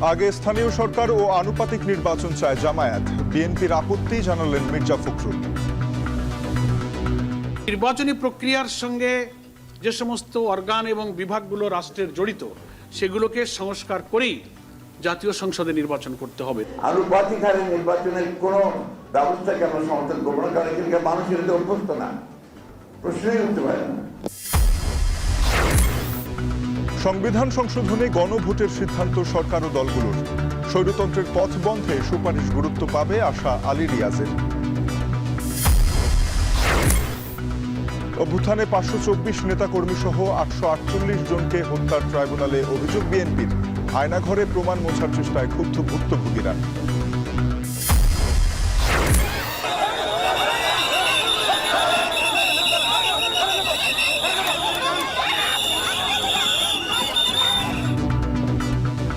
আগে স্থানীয় সরকার ও আনুপাতিক নির্বাচন চায় জামায়াত, বিএনপির আপত্তি জানালেন মির্জা ফখরুল। নির্বাচনী প্রক্রিয়ার সঙ্গে যে সমস্ত অর্গান এবং বিভাগগুলো রাষ্ট্রের জড়িত সেগুলোকে সংস্কার করেই জাতীয় সংসদে নির্বাচন করতে হবে। আনুপাতিক হারে নির্বাচনের কোনো ব্যবস্থাকে আমরা সমর্থন করবো না, কারণ এখানকার মানুষের এতে অভ্যস্ত না, প্রশ্নই উঠতে পারে না। সংবিধান সংশোধনে গণভোটের সিদ্ধান্ত সরকার ও দলগুলোর, স্বৈরতন্ত্রের পথ বন্ধে সুপারিশ গুরুত্ব পাবে আশা আলী রিয়াজের। অভ্যুত্থানে 524 নেতাকর্মী সহ 848 জনকে হত্যার ট্রাইব্যুনালে অভিযোগ বিএনপির, আয়নাঘরে প্রমাণ মোছার চেষ্টায় ক্ষুব্ধ ভুক্তভোগীরা।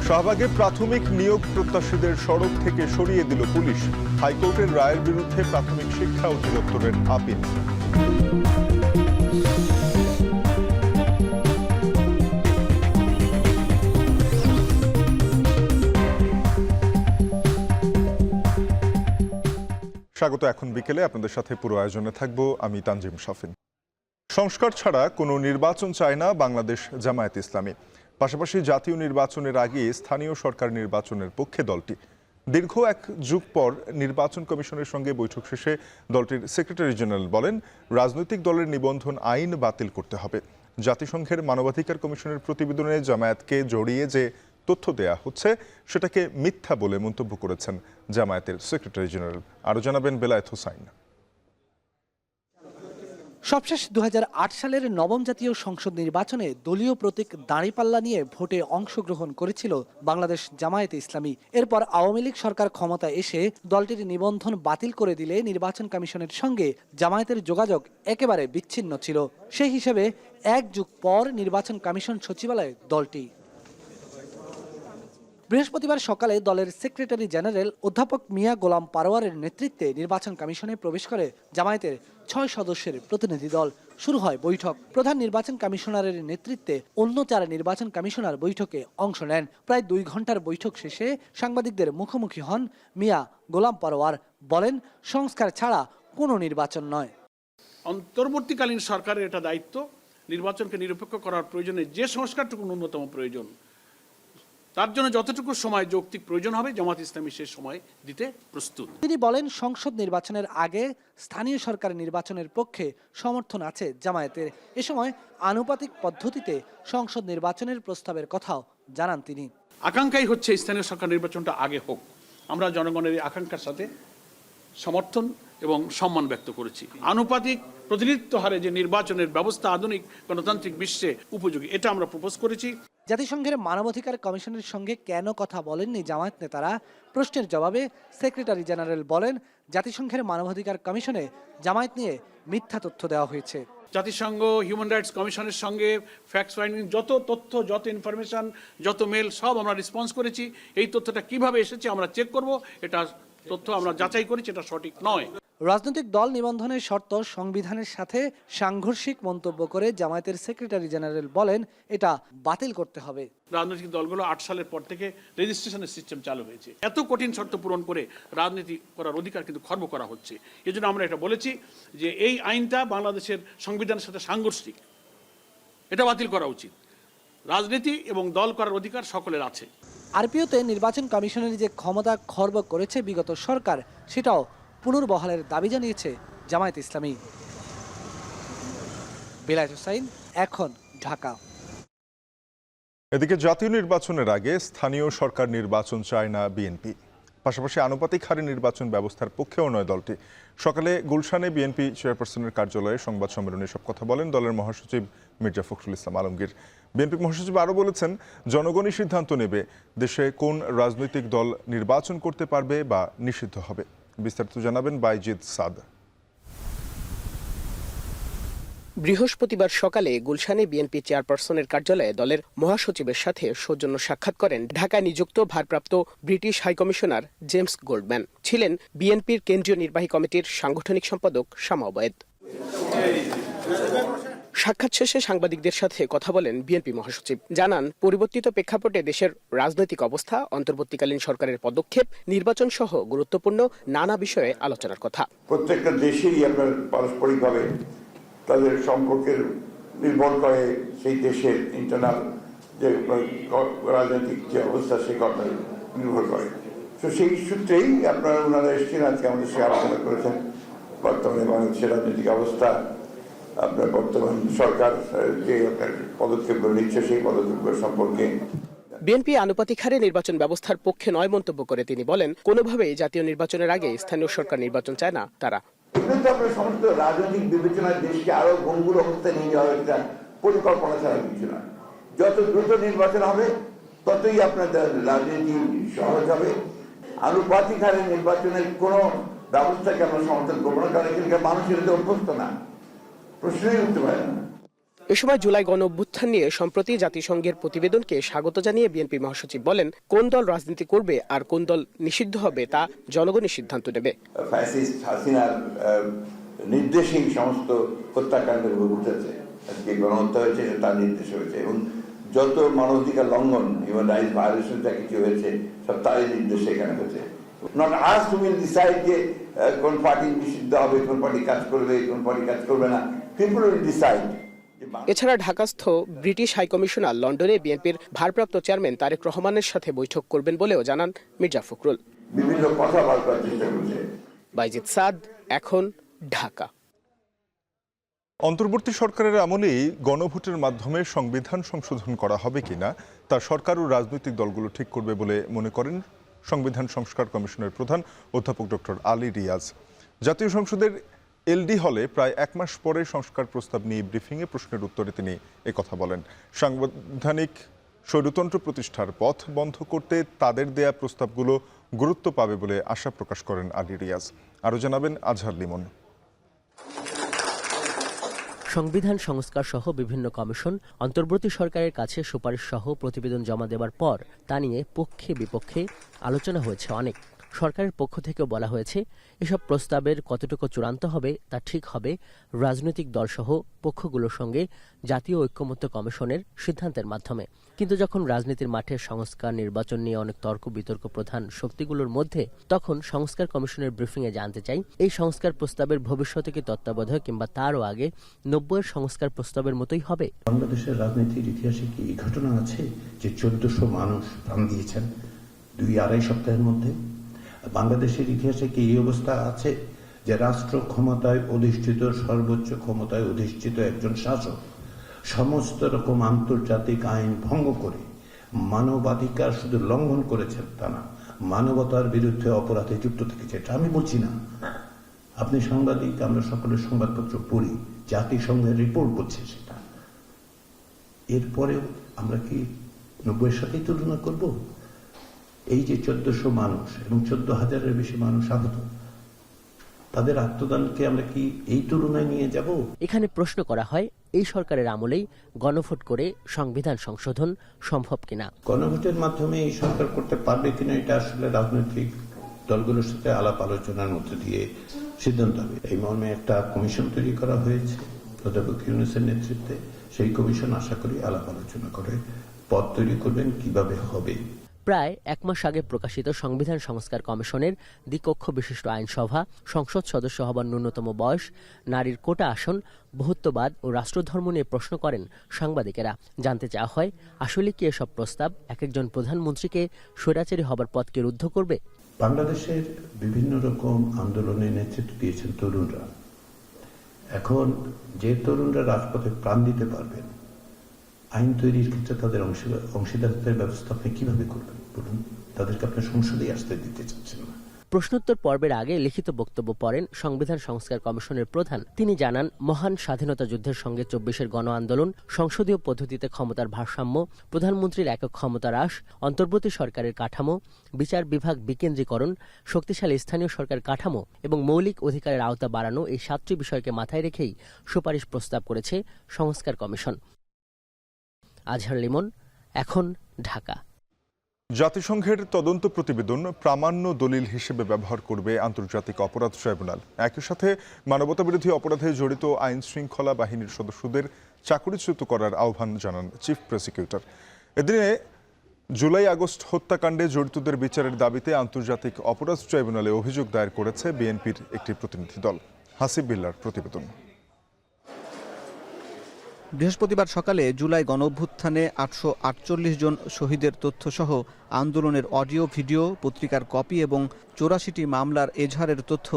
শাহবাগে প্রাথমিক নিয়োগ প্রত্যাশীদের সড়ক থেকে সরিয়ে দিল পুলিশ, হাইকোর্টের রায়ের বিরুদ্ধে প্রাথমিক শিক্ষা অধিদপ্তরের আপিল। স্বাগত। এখন বিকেলে আপনাদের সাথে পুরো আয়োজনে থাকবো আমি তানজিম শাফিন। সংস্কার ছাড়া কোনো নির্বাচন চায় না বাংলাদেশ জামায়াত ইসলামী। পাশাপাশি জাতীয় নির্বাচনের আগে স্থানীয় সরকার নির্বাচনের পক্ষে দলটি। দীর্ঘ এক যুগ পর নির্বাচন কমিশনের সঙ্গে বৈঠক শেষে দলটির সেক্রেটারি জেনারেল বলেন, রাজনৈতিক দলের নিবন্ধন আইন বাতিল করতে হবে। জাতিসংঘের মানবাধিকার কমিশনের প্রতিবেদনে জামায়াতকে জড়িয়ে যে তথ্য দেয়া হচ্ছে সেটাকে মিথ্যা বলে মন্তব্য করেছেন জামায়াতের সেক্রেটারি জেনারেল। আরও জানাবেন বেলায়েত হোসাইন। সবশেষ 2008 সালের নবম জাতীয় সংসদ নির্বাচনে দলীয় প্রতীক দাঁড়িপাল্লা নিয়ে ভোটে অংশগ্রহণ করেছিল বাংলাদেশ জামায়াতে ইসলামী। এরপর আওয়ামী লীগ সরকার ক্ষমতায় এসে দলটির নিবন্ধন বাতিল করে দিলে নির্বাচন কমিশনের সঙ্গে জামায়াতের যোগাযোগ একেবারে বিচ্ছিন্ন ছিল। সেই হিসেবে এক যুগ পর নির্বাচন কমিশন সচিবালয়ে দলটি। বৃহস্পতিবার সকালে দলের সেক্রেটারি জেনারেল অধ্যাপক মিয়া গোলাম পারোয়ারের নেতৃত্বে নির্বাচন কমিশনে প্রবেশ করে জামায়াতের 6 সদস্যের প্রতিনিধি দল। শুরু হয় বৈঠক। প্রধান নির্বাচন কমিশনারের নেতৃত্বে অন্য 4 নির্বাচন কমিশনার বৈঠকে অংশ নেন। প্রায় 2 ঘন্টার বৈঠক শেষে সাংবাদিকদের মুখোমুখি হন মিয়া গোলাম পারোয়ার। বলেন, সংস্কার ছাড়া কোনো নির্বাচন নয়। অন্তর্বর্তীকালীন সরকারের এটা দায়িত্ব নির্বাচনকে নিরপেক্ষ করার প্রয়োজনে যে সংস্কারটুকু ন্যূনতম প্রয়োজন, তার জন্য যতটুকু সময় যৌক্তিক প্রয়োজন হবে জামাত ইসলামী সে সময় দিতে প্রস্তুত। তিনি বলেন, সংসদ নির্বাচনের আগে স্থানীয় সরকার নির্বাচনের পক্ষে সমর্থন আছে জামায়াতের। এ সময় আনুপাতিক পদ্ধতিতে সংসদ নির্বাচনের প্রস্তাবের কথাও জানান তিনি। আকাঙ্ক্ষাই হচ্ছে স্থানীয় সরকার নির্বাচনটা আগে হোক। আমরা জনগণের এই আকাঙ্ক্ষার সাথে সমর্থন এবং সম্মান ব্যক্ত করেছি। আনুপাতিক প্রতিনিধিত্ব হারে যে নির্বাচনের ব্যবস্থা আধুনিক গণতান্ত্রিক বিশ্বে উপযোগী, এটা আমরা প্রপোজ করেছি। জাতিসংঘের মানবাধিকার কমিশনের সঙ্গে কেন কথা বলেননি জামায়াত নেতারা? প্রশ্নের জবাবে সেক্রেটারি জেনারেল বলেন, জাতিসংঘের মানবাধিকার কমিশনে জামায়াত নিয়ে মিথ্যা তথ্য দেওয়া হয়েছে। জাতিসংঘ হিউম্যান রাইটস কমিশনের সঙ্গে ফ্যাক্ট ফাইন্ডিং যত তথ্য, যত ইনফরমেশন, যত মেল সব আমরা রেসপন্স করেছি। এই তথ্যটা কিভাবে এসেছে আমরা চেক করব, এটা তথ্য আমরা যাচাই করেছি, এটা সঠিক নয়। রাজনৈতিক দল নিবন্ধনের শর্ত সংবিধানের সাথে সাংঘর্ষিক মন্তব্য করে জামায়াতের সেক্রেটারি জেনারেল বলেন, এটা বাতিল করতে হবে। রাজনৈতিক দলগুলো 8 সালের পর থেকে রেজিস্ট্রেশনের সিস্টেম চালু হয়েছে। এত কঠিন শর্ত পূরণ করে রাজনীতি করার অধিকার কিন্তু খর্ব করা হচ্ছে। এই জন্য আমরা এটা বলেছি যে এই আইনটা বাংলাদেশের সংবিধানের সাথে সাংঘর্ষিক, এটা বাতিল করা উচিত। রাজনীতি এবং দল করার অধিকার সকলের আছে। আরপিওতে নির্বাচন কমিশনের যে ক্ষমতা খর্ব করেছে বিগত সরকার, সেটাও পুনর্বহালের দাবি জানিয়েছে জামায়াত ইসলামী। বেলায়েত হোসাইন, এখন, ঢাকা। এদিকে জাতীয় নির্বাচনের আগে স্থানীয় সরকার নির্বাচন চায় না বিএনপি। পাশাপাশি আনুপাতিক হারে নির্বাচন ব্যবস্থার পক্ষেও নয় দলটি। সকালে গুলশানে বিএনপি চেয়ারপারসনের কার্যালয়ে সংবাদ সম্মেলনে সব কথা বলেন দলের মহাসচিব মির্জা ফখরুল ইসলাম আলমগীর। বিএনপি মহাসচিব আরও বলেছেন, জনগণই সিদ্ধান্ত নেবে দেশে কোন রাজনৈতিক দল নির্বাচন করতে পারবে বা নিষিদ্ধ হবে। বিস্তারিত জানাবেন বাইজিদ সাদ। বৃহস্পতিবার সকালে গুলশানে বিএনপি চেয়ারপারসনের কার্যালয়ে দলের মহাসচিবের সাথে সৌজন্য সাক্ষাৎ করেন ঢাকায় নিযুক্ত ভারপ্রাপ্ত ব্রিটিশ হাইকমিশনার জেমস গোল্ডম্যান। ছিলেন বিএনপির কেন্দ্রীয় নির্বাহী কমিটির সাংগঠনিক সম্পাদক শামা ওবায়েদ। সাক্ষাৎ শেষে সাংবাদিকদের সাথে কথা বলেন বিএনপি মহাসচিব। জানান, পরিবর্তিত প্রেক্ষাপটে দেশের রাজনৈতিক অবস্থা, অন্তর্বর্তীকালীন সরকারের পদক্ষেপ, নির্বাচন সহ গুরুত্বপূর্ণ নানা বিষয়ে আলোচনার কথা। প্রত্যেকটা দেশেই আপনার পারস্পরিকভাবে তাদের সম্পর্কের নির্ভর করে সেই দেশের ইন্টারনাল যে রাজনৈতিক যে অবস্থা সে কথা নির্ভর করে। তো সেই সূত্রেই আপনারা ওনারা এসেছেন, আজকে আমাদের সঙ্গে আলোচনা করেছেন বর্তমানে বাংলাদেশের রাজনৈতিক অবস্থা, আপনার বর্তমান সরকার যে আপনার পদক্ষেপগুলো নিচ্ছে সেই পদক্ষেপগুলো সম্পর্কে। বিএনপি আনুপাতিক হারে নির্বাচন ব্যবস্থার পক্ষে নয় মন্তব্য করে তিনি বলেন, কোনোভাবেই জাতীয় নির্বাচনের আগে স্থানীয় সরকার নির্বাচন চায় না তারা। কিন্তু আপনার সমস্ত রাজনৈতিক বিবেচনায় দেশকে আরো ভঙ্গুর অবস্থায় নিয়ে যাওয়ার একটা পরিকল্পনা ছাড়া কিছু না। যত দ্রুত নির্বাচন হবে ততই আপনাদের রাজনীতি সহজ হবে। আনুপাতিক হারে নির্বাচনের কোন ব্যবস্থাকে আমরা সমর্থন করবো না, কারণ এখানকার মানুষের তো অভ্যস্ত না, প্রশ্নই উঠতে পারে না। এ সময় জুলাই গণ অভ্যুত্থান নিয়ে সম্প্রতি জাতিসংঘের প্রতিবেদনকে স্বাগত জানিয়ে বিএনপি মহাসচিব বলেন, কোন দল রাজনীতি করবে আর কোন দল নিষিদ্ধ হবে তা জনগণই সিদ্ধান্ত নেবে। ফ্যাসিস্ট হাসিনার নির্দেশেই সমস্ত হত্যাকাণ্ড ঘটেছে, আজকে গণহত্যা হয়েছে তার নির্দেশ হয়েছে, এবং যত মানবাধিকার লঙ্ঘন, হিউম্যান রাইটস ভায়োলেশন যা কিছু হয়েছে সব তারই নির্দেশে এখানে হয়েছে। Not us to will decide যে কোন পার্টি নিষিদ্ধ হবে, কোন পার্টি কাজ করবে, কোন পার্টি কাজ করবে না। People will decide. এছাড়া ঢাকাস্থ ব্রিটিশ হাইকমিশনার লন্ডনে বিএনপির ভারপ্রাপ্ত চেয়ারম্যান তারেক রহমানের সাথে বৈঠক করবেন বলেও জানান মির্জা ফখরুল। বিভিন্ন কথা বলার চেষ্টা করছে। বাইজিদ সাদ, এখন, ঢাকা। অন্তর্বর্তী সরকারের আমলেই গণভোটের মাধ্যমে সংবিধান সংশোধন করা হবে কিনা তা সরকার ও রাজনৈতিক দলগুলো ঠিক করবে বলে মনে করেন সংবিধান সংস্কার কমিশনের প্রধান অধ্যাপক ডক্টর আলী রিয়াজ। জাতীয় সংসদের এলডি হলে প্রায় এক মাস পরে সংস্কার প্রস্তাব নিয়ে ব্রিফিংয়ে প্রশ্নের উত্তরে তিনি একথা বলেন। সাংবিধানিক স্বৈরতন্ত্র প্রতিষ্ঠার পথ বন্ধ করতে তাদের দেয়া প্রস্তাবগুলো গুরুত্ব পাবে বলে আশা প্রকাশ করেন আলী রিয়াজ। আরও জানাবেন আজহার লিমন। সংবিধান সংস্কার সহ বিভিন্ন কমিশন অন্তর্বর্তী সরকারের কাছে সুপারিশ সহ প্রতিবেদন জমা দেওয়ার পর তা নিয়ে পক্ষে বিপক্ষে আলোচনা হয়েছে অনেক। সরকারের পক্ষ থেকেও বলা হয়েছে, এসব প্রস্তাবের কতটুকু চূড়ান্ত হবে তা ঠিক হবে রাজনৈতিক দলসহ পক্ষগুলোর সঙ্গে জাতীয় ঐক্যমত্য কমিশনের সিদ্ধান্তের মাধ্যমে। কিন্তু যখন রাজনীতির মাঠে সংস্কার নির্বাচন নিয়ে অনেক তর্ক বিতর্ক প্রধান শক্তিগুলোর মধ্যে, তখন সংস্কার কমিশনের ব্রিফিংয়ে জানতে চাই, এই সংস্কার প্রস্তাবের ভবিষ্যতে কি তত্ত্বাবধায়ক কিংবা তারও আগে 90-এর সংস্কার প্রস্তাবের মতোই হবে? বাংলাদেশের রাজনীতির ইতিহাসে কি এই ঘটনা আছে যে 1400 মানুষ প্রাণ দিয়েছেন 2-2.5 সপ্তাহের মধ্যে? বাংলাদেশের ইতিহাসে কি এই অবস্থা আছে যে রাষ্ট্র ক্ষমতায় অধিষ্ঠিত, সর্বোচ্চ ক্ষমতায় অধিষ্ঠিত একজন শাসক সমস্ত রকম আন্তর্জাতিক আইন ভঙ্গ করে মানবাধিকার শুধু লঙ্ঘন করেছেন তা না, মানবতার বিরুদ্ধে অপরাধে যুক্ত থেকেছে? এটা আমি বলছি না, আপনি সাংবাদিক, আমরা সকলের সংবাদপত্র পড়ি, জাতিসংঘের রিপোর্ট বলছে সেটা। এরপরেও আমরা কি 90-এর সাথেই তুলনা করব? এই যে 1400 মানুষ এবং 14,000-এর বেশি মানুষ আহত, তাদের আত্মদানকে আমরা কি এই তুলনায় নিয়ে যাব? এখানে প্রশ্ন করা হয়, এই সরকারের আমলেই গণভোট করে সংবিধান সংশোধন সম্ভব কিনা। গণভোটের মাধ্যমে এই সরকার করতে পারবে কিনা এটা আসলে রাজনৈতিক দলগুলোর সাথে আলাপ আলোচনার মধ্যে দিয়ে সিদ্ধান্ত হবে। এই মর্মে একটা কমিশন তৈরি করা হয়েছে অধ্যাপক ইউনূসের নেতৃত্বে। সেই কমিশন আশা করি আলাপ আলোচনা করে পথ তৈরি করবেন কিভাবে হবে। প্রায় এক মাস আগে প্রকাশিত সংবিধান সংস্কার কমিশনের দ্বিকক্ষ বিশিষ্ট আইনসভা, সংসদ সদস্য হবার ন্যূনতম বয়স, নারীর কোটা আসন, বহুত্ববাদ ও রাষ্ট্রধর্ম নিয়ে প্রশ্ন করেন সাংবাদিকেরা। জানতে চাওয়া হয়, আসলে কি এসব প্রস্তাব এক একজন প্রধানমন্ত্রীকে স্বৈরাচারী হবার পথকে রুদ্ধ করবে? বাংলাদেশের বিভিন্ন রকম আন্দোলনে নেতৃত্ব দিয়েছেন তরুণরা। এখন যে তরুণরা রাজপথে প্রাণ দিতে পারবেন, আইন তৈরির ক্ষেত্রে তাদের অংশীদারিত্বের ব্যবস্থা আপনি কিভাবে করবেন বলুন? তাদেরকে আপনি সংসদেই আসতে দিতে চাচ্ছেন না। প্রশ্নোত্তর পর্বের আগে লিখিত বক্তব্য পড়েন সংবিধান সংস্কার কমিশনের প্রধান। তিনি জানান, মহান স্বাধীনতা যুদ্ধের সঙ্গে 24-এর গণ আন্দোলন, সংসদীয় পদ্ধতিতে ক্ষমতার ভারসাম্য, প্রধানমন্ত্রীর একক ক্ষমতা হ্রাস, অন্তর্বর্তী সরকারের কাঠামো, বিচার বিভাগ বিকেন্দ্রীকরণ, শক্তিশালী স্থানীয় সরকার কাঠামো এবং মৌলিক অধিকারের আওতা বাড়ানো, এই 7টি বিষয়কে মাথায় রেখেই সুপারিশ প্রস্তাব করেছে সংস্কার কমিশন। আজহার লিমন, এখন, ঢাকা। জাতিসংঘের তদন্ত প্রতিবেদন প্রামাণ্য দলিল হিসেবে ব্যবহার করবে আন্তর্জাতিক অপরাধ ট্রাইব্যুনাল। একই সাথে মানবতাবিরোধী অপরাধে জড়িত আইন শৃঙ্খলা বাহিনীর সদস্যদের চাকরিচ্যুত করার আহ্বান জানান চিফ প্রসিকিউটর। এদিনে জুলাই আগস্ট হত্যাকাণ্ডে জড়িতদের বিচারের দাবিতে আন্তর্জাতিক অপরাধ ট্রাইব্যুনালে অভিযোগ দায়ের করেছে বিএনপির একটি প্রতিনিধি দল। হাসিব বিল্লার প্রতিবেদন। বৃহস্পতিবার সকালে জুলাই গণঅভ্যুত্থানে 848 জন শহীদের তথ্যসহ আন্দোলনের অডিও ভিডিও, পত্রিকার কপি এবং 84টি মামলার এজাহারের তথ্য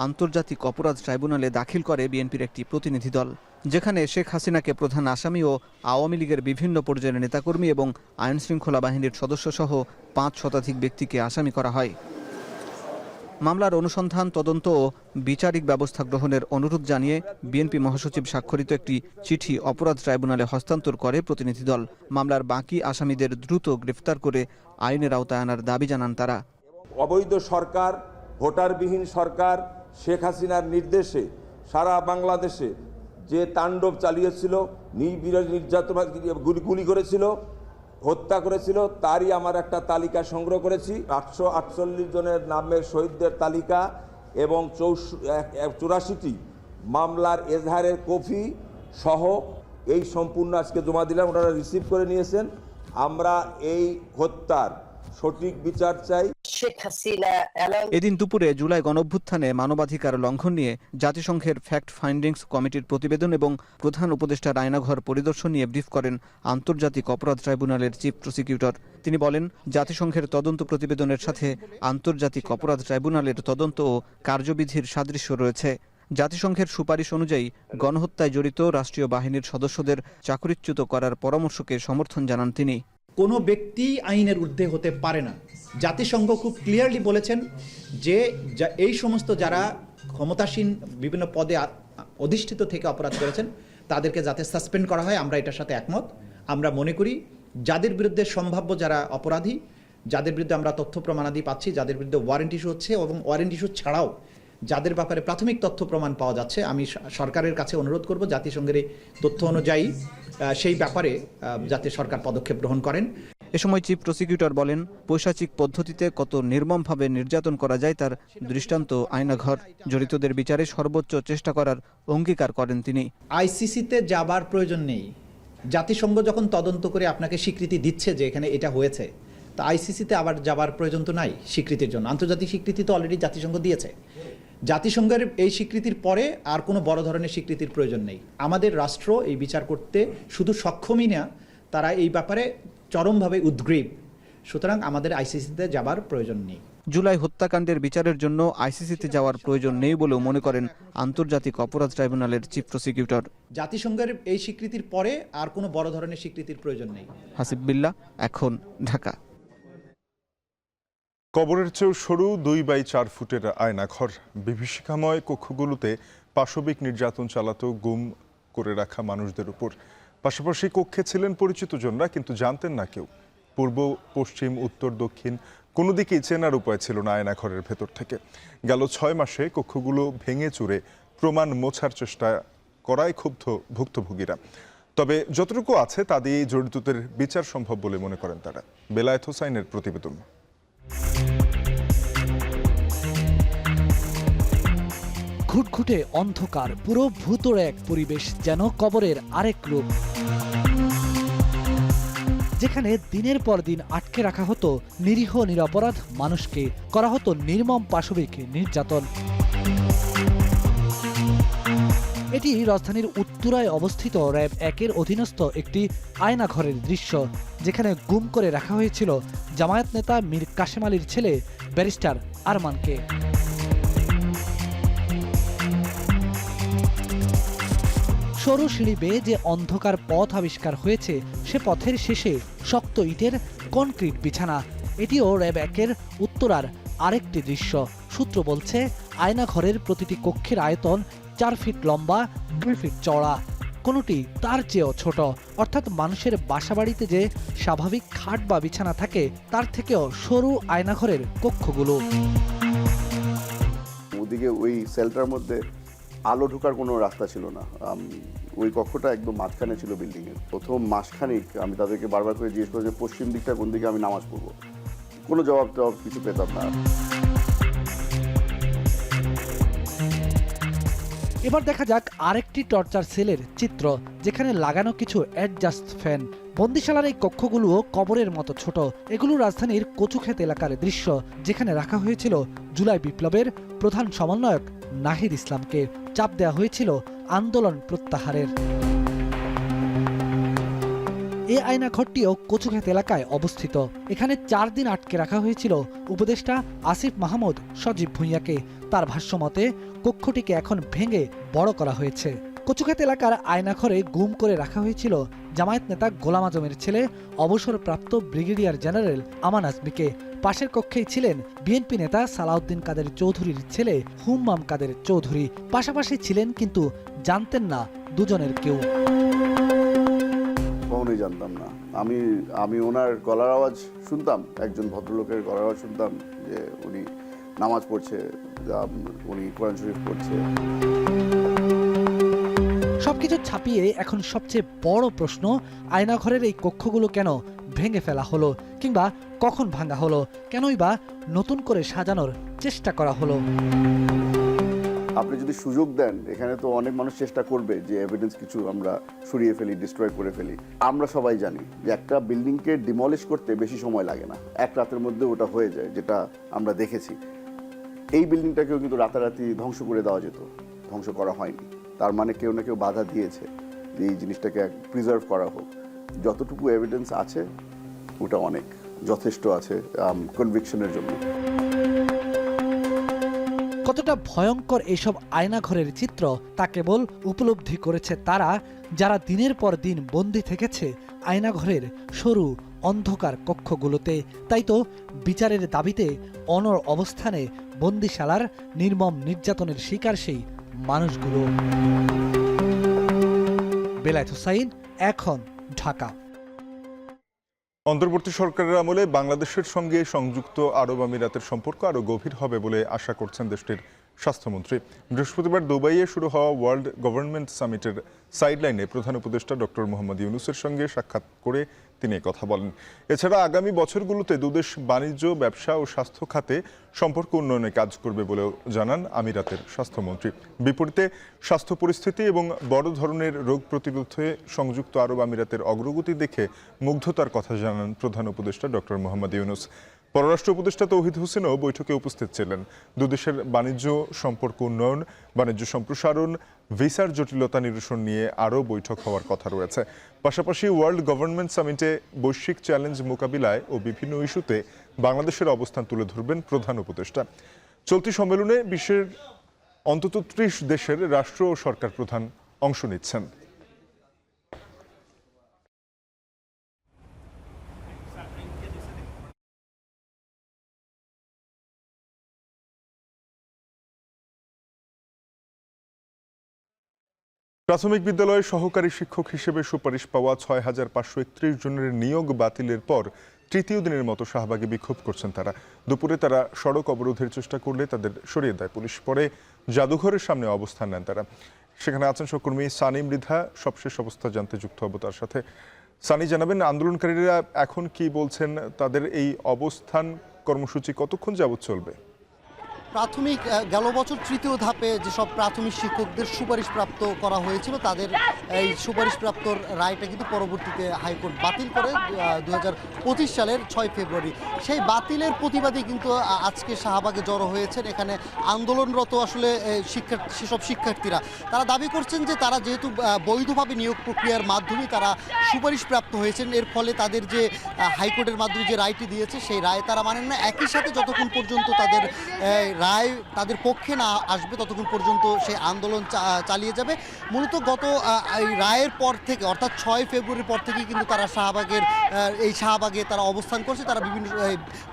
আন্তর্জাতিক অপরাধ ট্রাইব্যুনালে দাখিল করে বিএনপির একটি প্রতিনিধি দল, যেখানে শেখ হাসিনাকে প্রধান আসামি ও আওয়ামী লীগের বিভিন্ন পর্যায়ের নেতাকর্মী এবং আইনশৃঙ্খলা বাহিনীর সদস্যসহ 5 শতাধিক ব্যক্তিকে আসামি করা হয়। মামলার অনুসন্ধান, তদন্ত ও বিচারিক ব্যবস্থা গ্রহণের অনুরোধ জানিয়ে বিএনপি মহাসচিব স্বাক্ষরিত একটি চিঠি অপরাধ ট্রাইব্যুনালে হস্তান্তর করে প্রতিনিধি দল। মামলার বাকি আসামিদের দ্রুত গ্রেফতার করে আইনের আওতায় আনার দাবি জানান তারা। অবৈধ সরকার, ভোটারবিহীন সরকার শেখ হাসিনার নির্দেশে সারা বাংলাদেশে যে তাণ্ডব চালিয়েছিল, নির্যাতন, গুলি করেছিল, হত্যা করেছিল, তারই আমার একটা তালিকা সংগ্রহ করেছি। 848 জনের নামের শহীদদের তালিকা এবং 84টি মামলার এজাহারের কপি সহ এই সম্পূর্ণ আজকে জমা দিলাম। ওনারা রিসিভ করে নিয়েছেন। আমরা এই হত্যার সঠিক বিচার চাই। এদিন দুপুরে জুলাই গণঅভ্যুত্থানে মানবাধিকার লঙ্ঘন নিয়ে জাতিসংঘের ফ্যাক্ট ফাইন্ডিংস কমিটির প্রতিবেদন এবং প্রধান উপদেষ্টার আয়নাঘর পরিদর্শন নিয়ে ব্রিফ করেন আন্তর্জাতিক অপরাধ ট্রাইব্যুনালের চিফ প্রসিকিউটর। তিনি বলেন, জাতিসংঘের তদন্ত প্রতিবেদনের সাথে আন্তর্জাতিক অপরাধ ট্রাইব্যুনালের তদন্ত ও কার্যবিধির সাদৃশ্য রয়েছে। জাতিসংঘের সুপারিশ অনুযায়ী গণহত্যায় জড়িত রাষ্ট্রীয় বাহিনীর সদস্যদের চাকরিচ্যুত করার পরামর্শকে সমর্থন জানান তিনি। কোনো ব্যক্তি আইনের ঊর্ধ্বে হতে পারে না। জাতিসংঘ খুব ক্লিয়ারলি বলেছেন যে এই সমস্ত যারা ক্ষমতাসীন বিভিন্ন পদে অধিষ্ঠিত থেকে অপরাধ করেছেন তাদেরকে যাতে সাসপেন্ড করা হয়, আমরা এটার সাথে একমত। আমরা মনে করি যাদের বিরুদ্ধে সম্ভাব্য যারা অপরাধী, যাদের বিরুদ্ধে আমরা তথ্য প্রমাণাদি পাচ্ছি, যাদের বিরুদ্ধে ওয়ারেন্ট ইস্যু হচ্ছে এবং ওয়ারেন্ট ইস্যু ছাড়াও যাদের ব্যাপারে প্রাথমিক তথ্য প্রমাণ পাওয়া যাচ্ছে, আমি সরকারের কাছে অনুরোধ করব জাতিসংঘের এই তথ্য অনুযায়ী সেই ব্যাপারে যাতে সরকার পদক্ষেপ গ্রহণ করেন। এ সময় চিফ প্রসিকিউটর বলেন, পৈশাচিক পদ্ধতিতে কত নির্মমভাবে নির্যাতন করা যায় তার দৃষ্টান্ত আয়নাঘর। জড়িতদের বিচারে সর্বোচ্চ চেষ্টা করার অঙ্গীকার করেন তিনি। আইসিসিতে যাবার প্রয়োজন নেই। জাতিসংঘ যখন তদন্ত করে আপনাকে স্বীকৃতি দিচ্ছে যে এখানে এটা হয়েছে, তা আইসিসিতে আবার যাবার প্রয়োজন তো নাই স্বীকৃতির জন্য। আন্তর্জাতিক স্বীকৃতি তো অলরেডি জাতিসংঘ দিয়েছে। জাতিসংঘের এই স্বীকৃতির পরে আর কোনো বড় ধরনের স্বীকৃতির প্রয়োজন নেই। আমাদের রাষ্ট্র এই বিচার করতে শুধু সক্ষমই না, তারা এই ব্যাপারে চরমভাবে উদ্গ্রীব। সুতরাং আমাদের আইসিসিতে যাবার প্রয়োজন নেই। জুলাই হত্যাকাণ্ডের বিচারের জন্য আইসিসিতে যাওয়ার প্রয়োজন নেই বলেও মনে করেন আন্তর্জাতিক অপরাধ ট্রাইব্যুনালের চিফ প্রসিকিউটর। জাতিসংঘের এই স্বীকৃতির পরে আর কোনো বড় ধরনের স্বীকৃতির প্রয়োজন নেই। হাসিব বিল্লাহ, এখন, ঢাকা। কবরের চেয়েও সরু 2x4 ফুটের আয়নাঘর, বিভীষিকাময় কক্ষগুলোতে পাশবিক নির্যাতন চালাতো গুম করে রাখা মানুষদের উপর। পাশাপাশি কক্ষে ছিলেন পরিচিত জনরা, কিন্তু জানতেন না কেউ। পূর্ব, পশ্চিম, উত্তর, দক্ষিণ কোনো দিকেই চেনার উপায় ছিল না আয়নাঘরের ভেতর থেকে। গেল 6 মাসে কক্ষগুলো ভেঙে চুরে প্রমাণ মোছার চেষ্টা করায় ক্ষুব্ধ ভুক্তভোগীরা। তবে যতটুকু আছে তা দিয়ে জড়িতদের বিচার সম্ভব বলে মনে করেন তারা। বেলায়েত হোসাইনের প্রতিবেদন। ঘুটঘুটে অন্ধকার, পুরো ভূতড়ে এক পরিবেশ, যেন কবরের আরেক রূপ, যেখানে দিনের পর দিন আটকে রাখা হতো নিরীহ নিরপরাধ মানুষকে, করা হতো নির্মম পাশবিক নির্যাতন। এটি রাজধানীর উত্তরায় অবস্থিত র‍্যাব 1-এর অধীনস্থ একটি আয়নাঘরের দৃশ্য, যেখানে গুম করে রাখা হয়েছিল জামায়াত নেতা মীর কাশেম আলীর ছেলে ব্যারিস্টার আরমানকে। সরু সিঁড়ি বেয়ে যে অন্ধকার পথ আবিষ্কার হয়েছে, সে পথের শেষে শক্ত ইটের কনক্রিট বিছানা। এটিও র‍্যাব 1-এর উত্তরার আরেকটি দৃশ্য। সূত্র বলছে, আয়নাঘরের প্রতিটি কক্ষের আয়তন 4 ফিট লম্বা, 2 ফিট চওড়া, কোনোটি তার চেয়েও ছোট। অর্থাৎ মানুষের বাসাবাড়িতে যে স্বাভাবিক খাট বা বিছানা থাকে, তার থেকেও সরু আয়নাঘরের কক্ষগুলো। ওদিকে ওই সেলটার মধ্যে আলো ঢোকার কোনো রাস্তা ছিল না। ওই কক্ষটা একদম মাঝখানে ছিল বিল্ডিংয়ের। প্রথম মাসখানিক আমি তাদেরকে বারবার করে জিজ্ঞেস করি যে পশ্চিম দিকটা কোন দিকে আমি নামাজ পড়বো। কোনো জবাব টবাব কিছু পেতাম না। এবার দেখা যাক আরেকটি টর্চার সেলের চিত্র, যেখানে লাগানো কিছু অ্যাডজাস্ট ফ্যান। বন্দিশালার এই কক্ষগুলোও কবরের মতো ছোট। এগুলো রাজধানীর কচুক্ষেত এলাকার দৃশ্য, যেখানে রাখা হয়েছিল জুলাই বিপ্লবের প্রধান সমন্বয়ক নাহিদ ইসলামকে। চাপ দেওয়া হয়েছিল আন্দোলন প্রত্যাহারের। এই আয়নাঘরটিও কচুক্ষেত এলাকায় অবস্থিত। এখানে 4 দিন আটকে রাখা হয়েছিল উপদেষ্টা আসিফ মাহমুদ সজীব ভুঁইয়াকে। তার ভাষ্যমতে কক্ষটিকে এখন ভেঙে বড় করা হয়েছে। কচুক্ষেত এলাকার আয়নাঘরে গুম করে রাখা হয়েছিল জামায়াত নেতা গোলাম আজমের ছেলে অবসরপ্রাপ্ত ব্রিগেডিয়ার জেনারেল আমান আজমিকে। পাশের কক্ষেই ছিলেন বিএনপি নেতা সালাউদ্দিন কাদের চৌধুরীর ছেলে হুম্মাম কাদের চৌধুরী। পাশাপাশি ছিলেন, কিন্তু জানতেন না দুজনের কেউ। কখনোই জানতাম না। আমি ওনার গলার আওয়াজ শুনতাম, একজন ভদ্রলোকের গলার আওয়াজ শুনতাম যে উনি নামাজ পড়ছে, উনি কোরআন শরীফ পড়ছে। সবকিছু ছাপিয়ে এখন সবচেয়ে বড় প্রশ্ন, আয়নাঘরের এই কক্ষগুলো কেন ভেঙে ফেলা হলো, কিংবা কখন ভাঙা হলো? কেনই বা নতুন করে সাজানোর চেষ্টা করা হলো? আপনি যদি সুযোগ দেন, এখানে তো অনেক মানুষ চেষ্টা করবে যে এভিডেন্স কিছু আমরা সরিয়ে ফেলি, ডিস্ট্রয় করে ফেলি। আমরা সবাই জানি যে একটা বিল্ডিংকে ডিমলিশ করতে বেশি সময় লাগে না, এক রাতের মধ্যে ওটা হয়ে যায়, যেটা আমরা দেখেছি। এই বিল্ডিংটাকেও কিন্তু রাতারাতি ধ্বংস করে দেওয়া যেত, ধ্বংস করা হয়নি। তার মানে কেউ না কেউ বাধা দিয়েছে যে এই জিনিসটাকে প্রিজার্ভ করা হোক। যতটুকু এভিডেন্স আছে ওটা অনেক যথেষ্ট আছে কনভিকশনের জন্য। কতটা ভয়ঙ্কর এইসব আয়নাঘরের চিত্র তা কেবল উপলব্ধি করেছে তারা, যারা দিনের পর দিন বন্দী থেকেছে আয়নাঘরের সরু অন্ধকার কক্ষগুলোতে। তাই তো বিচারের দাবিতে অনড় অবস্থানে বন্দিশালার নির্মম নির্যাতনের শিকার সেই মানুষগুলো। বেলায়েত হোসাইন, এখন, ঢাকা। অন্তর্বর্তী সরকারের আমলে বাংলাদেশের সঙ্গে সংযুক্ত আরব আমিরাতের সম্পর্ক আরও গভীর হবে বলে আশা করছেন দেশটির স্বাস্থ্যমন্ত্রী। বৃহস্পতিবার দুবাইয়ে শুরু হওয়া ওয়ার্ল্ড গভর্নমেন্ট সামিটের সাইডলাইনে প্রধান উপদেষ্টা ডক্টর মোহাম্মদ ইউনূসের সঙ্গে সাক্ষাৎ করে তিনি কথা বলেন। এছাড়া আগামী বছরগুলোতে দুদেশ বাণিজ্য, ব্যবসা ও স্বাস্থ্য খাতে সম্পর্ক উন্নয়নে কাজ করবে বলেও জানান আমিরাতের স্বাস্থ্যমন্ত্রী। বিপরীতে স্বাস্থ্য পরিস্থিতি এবং বড় ধরনের রোগ প্রতিরোধে সংযুক্ত আরব আমিরাতের অগ্রগতি দেখে মুগ্ধতার কথা জানান প্রধান উপদেষ্টা ডক্টর মোহাম্মদ ইউনূস। পররাষ্ট্র উপদেষ্টা তৌহিদ হোসেনও বৈঠকে উপস্থিত ছিলেন। দুদেশের বাণিজ্য সম্পর্ক উন্নয়ন, বাণিজ্য সম্প্রসারণ, ভিসার জটিলতা নিরসন নিয়ে আরও বৈঠক হওয়ার কথা রয়েছে। পাশাপাশি ওয়ার্ল্ড গভর্নমেন্ট সামিটে বৈশ্বিক চ্যালেঞ্জ মোকাবিলায় ও বিভিন্ন ইস্যুতে বাংলাদেশের অবস্থান তুলে ধরবেন প্রধান উপদেষ্টা। চলতি সম্মেলনে বিশ্বের অন্তত 30 দেশের রাষ্ট্র ও সরকার প্রধান অংশ নিচ্ছেন। প্রাথমিক বিদ্যালয়ের সহকারী শিক্ষক হিসেবে সুপারিশ পাওয়া 6531 জনের নিয়োগ বাতিলের পর তৃতীয় দিনের মতো শাহবাগে বিক্ষোভ করছেন তারা। দুপুরে তারা সড়ক অবরোধের চেষ্টা করলে তাদের সরিয়ে দেয় পুলিশ। পরে জাদুঘরের সামনে অবস্থান নেন তারা। সেখানে আছেন সহকর্মী সানি মৃধা, সবশেষ অবস্থা জানতে যুক্ত হব তার সাথে। সানি, জানাবেন আন্দোলনকারীরা এখন কি বলছেন? তাদের এই অবস্থান কর্মসূচি কতক্ষণ যাবত চলবে? প্রাথমিক গেল বছর তৃতীয় ধাপে যেসব প্রাথমিক শিক্ষকদের সুপারিশপ্রাপ্ত করা হয়েছিল, তাদের এই সুপারিশপ্রাপ্ত রায়টা কিন্তু পরবর্তীতে হাইকোর্ট বাতিল করে 2025 সালের 6 ফেব্রুয়ারি। সেই বাতিলের প্রতিবাদে কিন্তু আজকে শাহবাগে জড়ো হয়েছেন এখানে আন্দোলনরত আসলে সেসব শিক্ষার্থীরা। তারা দাবি করছেন যে তারা যেহেতু বৈধভাবে নিয়োগ প্রক্রিয়ার মাধ্যমে তারা সুপারিশপ্রাপ্ত হয়েছেন, এর ফলে তাদের যে হাইকোর্টের মাধ্যমে যে রায়টি দিয়েছে সেই রায় তারা মানেন না। একই সাথে যতক্ষণ পর্যন্ত তাদের রায় তাদের পক্ষে না আসবে ততক্ষণ পর্যন্ত সেই আন্দোলন চালিয়ে যাবে। মূলত গত এই রায়ের পর থেকে, অর্থাৎ 6 ফেব্রুয়ারির পর থেকে কিন্তু তারা শাহবাগে তারা অবস্থান করছে। তারা বিভিন্ন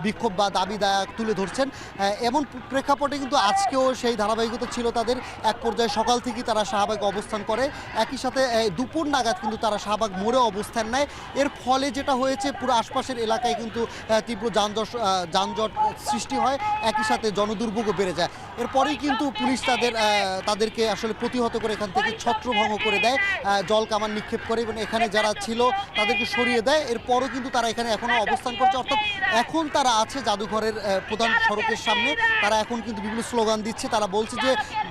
বিক্ষোভ বা দাবি দায়া তুলে ধরছেন। এমন প্রেক্ষাপটে কিন্তু আজকেও সেই ধারাবাহিকতা ছিল তাদের। এক পর্যায়ে সকাল থেকেই তারা শাহবাগে অবস্থান করে। একই সাথে দুপুর নাগাদ কিন্তু তারা শাহবাগ মোড়ে অবস্থান নেয়। এর ফলে যেটা হয়েছে, পুরো আশপাশের এলাকায় কিন্তু তীব্র যানজট সৃষ্টি হয়, একই সাথে জনদুর্ভোগও বেড়ে যায়। এরপরেই কিন্তু পুলিশ তাদেরকে আসলে প্রতিহত করে এখান থেকে ছত্রভঙ্গ করে দেয়, জল কামান নিক্ষেপ করে এবং এখানে যারা ছিল তাদেরকে সরিয়ে দেয়। এরপর তারপরও কিন্তু তারা এখানে এখনো অবস্থান করছে, অর্থাৎ এখন তারা আছে জাদুঘরের প্রধান সড়কের সামনে। তারা এখন কিন্তু বিভিন্ন স্লোগান দিচ্ছে। তারা বলছে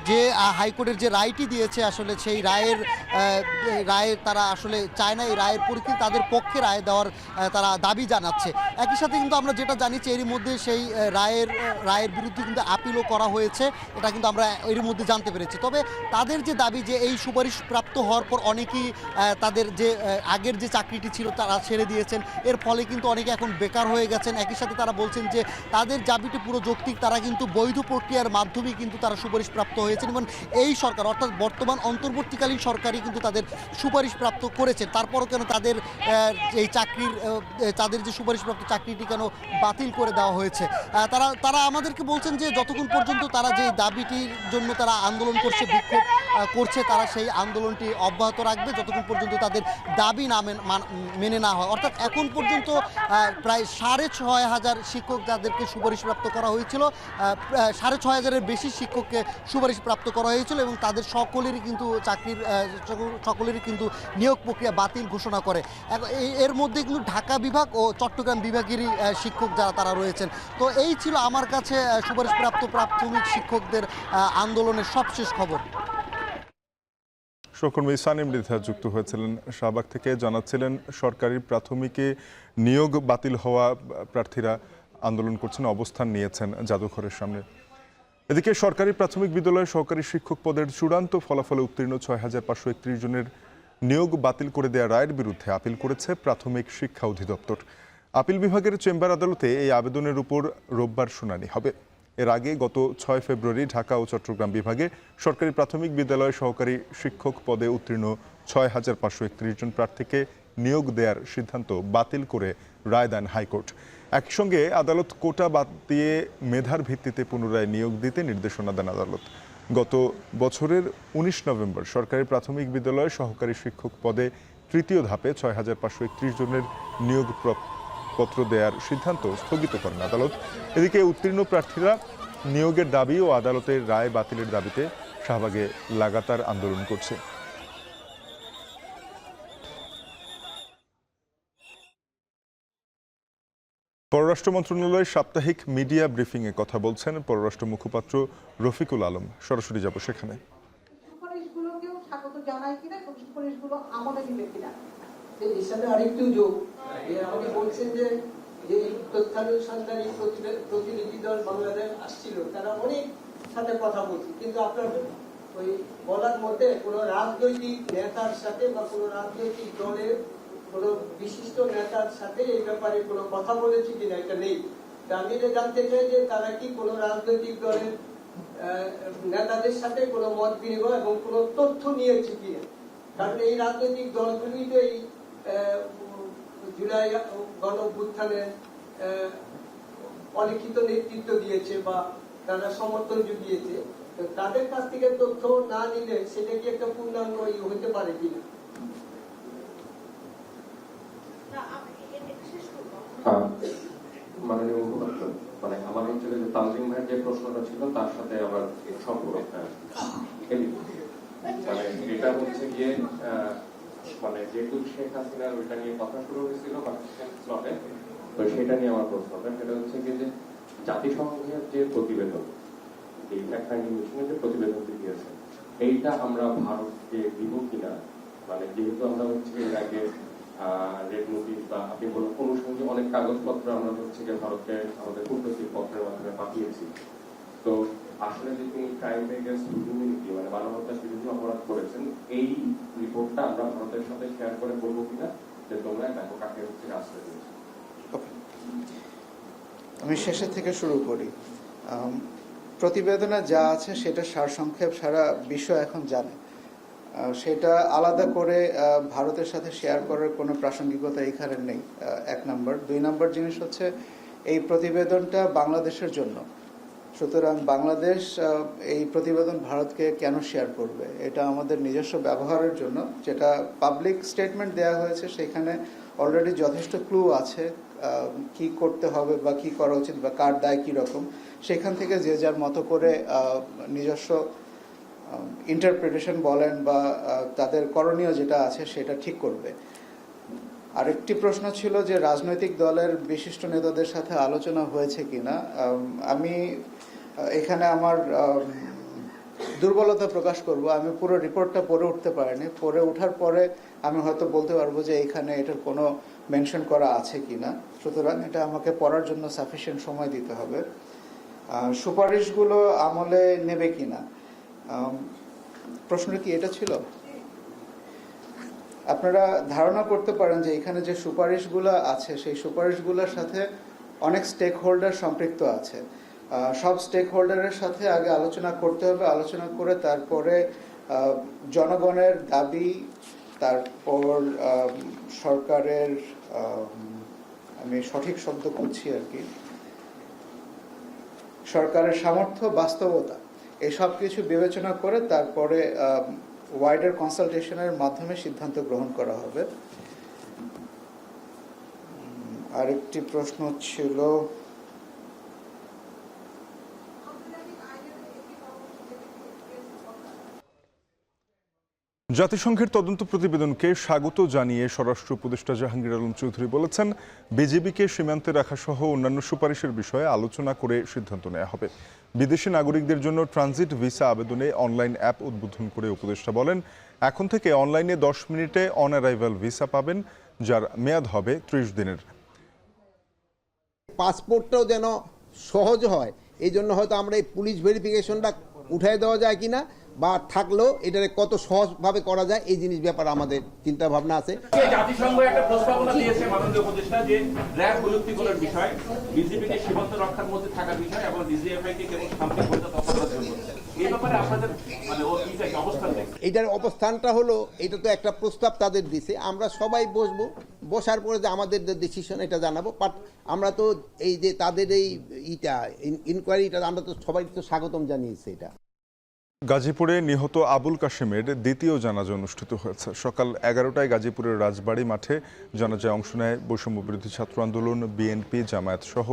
যে হাইকোর্টের যে রায়টি দিয়েছে আসলে সেই রায়ের তারা আসলে চায় না, এই রায়ের পরিপ্রেক্ষিতে তাদের পক্ষে রায় দেওয়ার তারা দাবি জানাচ্ছে। একই সাথে কিন্তু আমরা যেটা জানিছি এরই মধ্যে সেই রায়ের বিরুদ্ধে কিন্তু আপিলও করা হয়েছে, এটা কিন্তু আমরা এর মধ্যে জানতে পেরেছি। তবে তাদের যে দাবি যে এই সুপারিশ প্রাপ্ত হওয়ার পর অনেকেই তাদের যে আগের যে চাকরিটি ছিল তারা ছেড়ে দিয়েছেন, এর ফলে কিন্তু অনেকে এখন বেকার হয়ে গেছেন। একই সাথে তারা বলছেন যে তাদের দাবিটি পুরো যৌক্তিক, তারা কিন্তু বৈধ প্রক্রিয়ার মাধ্যমেই কিন্তু তারা সুপারিশ প্রাপ্ত হয়েছেন এবং এই সরকার অর্থাৎ বর্তমান অন্তর্বর্তীকালীন সরকারই কিন্তু তাদের সুপারিশ প্রাপ্ত করেছেন। তারপরও কেন তাদের এই তাদের যে সুপারিশপ্রাপ্ত চাকরিটি কেন বাতিল করে দেওয়া হয়েছে? তারা আমাদেরকে বলছেন যে যতক্ষণ পর্যন্ত তারা যে দাবিটির জন্য তারা আন্দোলন করছে, বিক্ষোভ করছে, তারা সেই আন্দোলনটি অব্যাহত রাখবে যতক্ষণ পর্যন্ত তাদের দাবি না মেনে না হয়। অর্থাৎ এখন পর্যন্ত প্রায় 6,500 শিক্ষক যাদেরকে সুপারিশপ্রাপ্ত করা হয়েছিল, 6,500-এর বেশি শিক্ষককে সুপারিশপ্রাপ্ত করা হয়েছিল এবং তাদের সকলেরই কিন্তু নিয়োগ প্রক্রিয়া বাতিল ঘোষণা করে। এর মধ্যে কিন্তু ঢাকা বিভাগ ও চট্টগ্রাম বিভাগেরই শিক্ষক যারা তারা রয়েছেন। তো এই ছিল আমার কাছে সুপারিশপ্রাপ্ত প্রাথমিক শিক্ষকদের আন্দোলনের সবশেষ খবর। সহকর্মী সানিম রিধা যুক্ত হয়েছিলেন শাহবাগ থেকে, জানাচ্ছিলেন সরকারি প্রাথমিকে নিয়োগ বাতিল হওয়া প্রার্থীরা আন্দোলন করছেন, অবস্থান নিয়েছেন জাদুঘরের সামনে। এদিকে সরকারি প্রাথমিক বিদ্যালয়ে সহকারী শিক্ষক পদের চূড়ান্ত ফলাফলে উত্তীর্ণ 6,531 জনের নিয়োগ বাতিল করে দেওয়া রায়ের বিরুদ্ধে আপিল করেছে প্রাথমিক শিক্ষা অধিদপ্তর। আপিল বিভাগের চেম্বার আদালতে এই আবেদনের উপর রোববার শুনানি হবে। এর আগে গত 6 ফেব্রুয়ারি ঢাকা ও চট্টগ্রাম বিভাগে সরকারি প্রাথমিক বিদ্যালয়ে সহকারী শিক্ষক পদে উত্তীর্ণ 6,531 জন প্রার্থীকে নিয়োগ দেওয়ার সিদ্ধান্ত বাতিল করে রায় দেন হাইকোর্ট। একই সঙ্গে আদালত কোটা বাদ দিয়ে মেধার ভিত্তিতে পুনরায় নিয়োগ দিতে নির্দেশনা দেন আদালত। গত বছরের 19 নভেম্বর সরকারি প্রাথমিক বিদ্যালয়ে সহকারী শিক্ষক পদে তৃতীয় ধাপে 6,531 জনের নিয়োগ পত্র দেওয়ার সিদ্ধান্ত স্থগিত করেন আদালত। এদিকে উত্তীর্ণ প্রার্থীরা নিয়োগের দাবি ও আদালতের রায় বাতিলের দাবিতে শাহবাগে লাগাতার আন্দোলন করছে। পররাষ্ট্র মন্ত্রণালয়ের সাপ্তাহিক মিডিয়া ব্রিফিংয়ে কথা বলছেন পররাষ্ট্র মুখপাত্র রফিকুল আলম। সরাসরি যাব সেখানে। সুপারিশগুলোকেও স্বাগত জানাই কিনা, সুপারিশগুলো আমলে নিবে কিনা এই হিসাবে আরেকটু যোগ আমাকে বলছেন যে তথ্যানুসন্ধানী প্রতিনিধি দল বাংলাদেশ আসছিল, তারা অনেক সাথে কথা বলছে, কিন্তু আপনার ওই বলার মধ্যে কোনো রাজনৈতিক নেতার সাথে বা কোনো রাজনৈতিক দলের কোনো বিশিষ্ট নেতার সাথে এই ব্যাপারে কোনো কথা বলেছি কিনা এটা নেই। আমি এটা জানতে চাই যে তারা কি কোনো রাজনৈতিক দলের নেতাদের সাথে কোনো মত বিনিময় এবং কোনো তথ্য নিয়েছে কিনা, কারণ এই রাজনৈতিক দলগুলি তো এই জুলাই গণ অভ্যুত্থানের অলিখিত নেতৃত্ব দিয়েছে বা তারা সমর্থন জুগিয়েছে, তাদের কাছ থেকে তথ্য না নিলে সেটা কি একটা পূর্ণাঙ্গ হতে পারে কিনা? মাননীয় মুখপাত্র, মানে আমার হচ্ছে যে তানজিম ভাইয়ের যে প্রশ্নটা ছিল তার সাথে আমার সম্পর্ক, মানে এটা হচ্ছে গিয়ে মানে যেহেতু শেখ হাসিনার ওইটা নিয়ে কথা শুরু হয়েছিল স্লটে, তো সেটা নিয়ে আমার প্রশ্নটা সেটা হচ্ছে গিয়ে যে জাতিসংঘের যে প্রতিবেদন, এই ফ্যাক্ট ফাইন্ডিং মিশনের যে প্রতিবেদনটি দিয়েছে, এইটা আমরা ভারতকে দিব কিনা, মানে যেহেতু আমরা হচ্ছে এর আগে রেড নোটিশ বা আপনি বলুন অনুষঙ্গে অনেক কাগজপত্র আমরা হচ্ছে গিয়ে ভারতকে আমাদের কূটনৈতিক পত্রের মাধ্যমে পাঠিয়েছি, তো আসলে যে তিনি ক্রাইম এগেইনস্ট হিউম্যানিটি মানে মানবতার বিরুদ্ধে অপরাধ করেছেন, এই রিপোর্টটা আমরা ভারতের সাথে শেয়ার করে বলবো কিনা যে তোমরা দেখো কাকে হচ্ছে আশ্রয় দিয়েছো। আমি শেষের থেকে শুরু করি। প্রতিবেদনে যা আছে সেটা সারসংক্ষেপ সারা বিশ্ব এখন জানে, সেটা আলাদা করে ভারতের সাথে শেয়ার করার কোনো প্রাসঙ্গিকতা এখানে নেই, 1 নম্বর। 2 নম্বর জিনিস হচ্ছে এই প্রতিবেদনটা বাংলাদেশের জন্য, সুতরাং বাংলাদেশ এই প্রতিবেদন ভারতকে কেন শেয়ার করবে? এটা আমাদের নিজস্ব ব্যবহারের জন্য, যেটা পাবলিক স্টেটমেন্ট দেওয়া হয়েছে সেখানে অলরেডি যথেষ্ট ক্লু আছে কি করতে হবে বা কি করা উচিত বা কার দায় কী রকম, সেখান থেকে যে যার মতো করে নিজস্ব ইন্টারপ্রিটেশন বলেন বা তাদের করণীয় যেটা আছে সেটা ঠিক করবে। আরেকটি প্রশ্ন ছিল যে রাজনৈতিক দলের বিশিষ্ট নেতাদের সাথে আলোচনা হয়েছে কিনা। আমি এখানে আমার দুর্বলতা প্রকাশ করব, আমি পুরো রিপোর্টটা পড়ে উঠতে পারিনি। পড়ে ওঠার পরে আমি হয়তো বলতে পারবো যে এখানে এটার কোনো মেনশন করা আছে কিনা। সুতরাং এটা আমাকে পড়ার জন্য সাফিসিয়েন্ট সময় দিতে হবে। সুপারিশগুলো আমলে নেবে কিনা, প্রশ্নটা কি এটা ছিল? আপনারা ধারণা করতে পারেন যে এখানে যে সুপারিশগুলো আছে সেই সুপারিশগুলোর সাথে অনেক স্টেক হোল্ডার সম্পৃক্ত আছে। সব স্টেক হোল্ডারের সাথে আগে আলোচনা করতে হবে, আলোচনা করে তারপরে জনগণের দাবি, তারপর সরকারের, আমি সঠিক শব্দ খুঁজছি আর কি, সরকারের সামর্থ্য, বাস্তবতা, এই সব কিছু বিবেচনা করে তারপরে ওয়াইডার কনসালটেশনের মাধ্যমে সিদ্ধান্ত গ্রহণ করা হবে। আরেকটি প্রশ্ন ছিল, জাতিসংঘের তদন্ত প্রতিবেদনকে স্বাগত জানিয়ে স্বরাষ্ট্র উপদেষ্টা জাহাঙ্গীর আলম চৌধুরী বলেছেন, বিজিবিকে সীমান্তে রাখা সহ অন্যান্য সুপারিশের বিষয়ে আলোচনা করে সিদ্ধান্ত নেওয়া হবে। বিদেশি নাগরিকদের জন্য ট্রানজিট ভিসা আবেদনে অনলাইন অ্যাপ উদ্বোধন করে উপদেষ্টা বলেন, এখন থেকে অনলাইনে 10 মিনিটে অন অ্যারাইভাল ভিসা পাবেন, যার মেয়াদ হবে 30 দিনের। পাসপোর্টটাও যেন সহজ হয়, এই জন্য হয়তো আমরা এই পুলিশ ভেরিফিকেশনটা উঠাই দেওয়া যায় কিনা, বা থাকলেও এটাকে কত সহজভাবে করা যায়, এই জিনিস ব্যাপারে আমাদের চিন্তা ভাবনা আছে। জাতিসংঘ একটা প্রস্তাবনা দিয়েছে মাননীয় উপদেষ্টা যে র্যাব প্রযুক্তিগুলোর বিষয়, বিজিবিকে সীমান্ত রক্ষার মধ্যে থাকার বিষয় এবং ডিজিএফআই কে কেবল শান্তি পরিষদ অপরাধের জন্য। এই ব্যাপারে আপনাদের মানে অবস্থান দেখুন। এটার অবস্থানটা হলো, এটা তো একটা প্রস্তাব তাদের দিছে, আমরা সবাই বসবো, বসার পরে যে আমাদের যে ডিসিশন এটা জানাবো। বাট আমরা তো এই যে তাদের এই ইনকোয়ারিটা আমরা তো সবাই তো স্বাগতম জানিয়েছি। এটা গাজীপুরে নিহত আবুল কাশেমের দ্বিতীয় জানাজা অনুষ্ঠিত হয়েছে। সকাল 11টায় গাজীপুরের রাজবাড়ী মাঠে জানাজায় অংশ নেয় বৈষম্য বিরোধী ছাত্র আন্দোলন, বিএনপি, জামায়াত সহ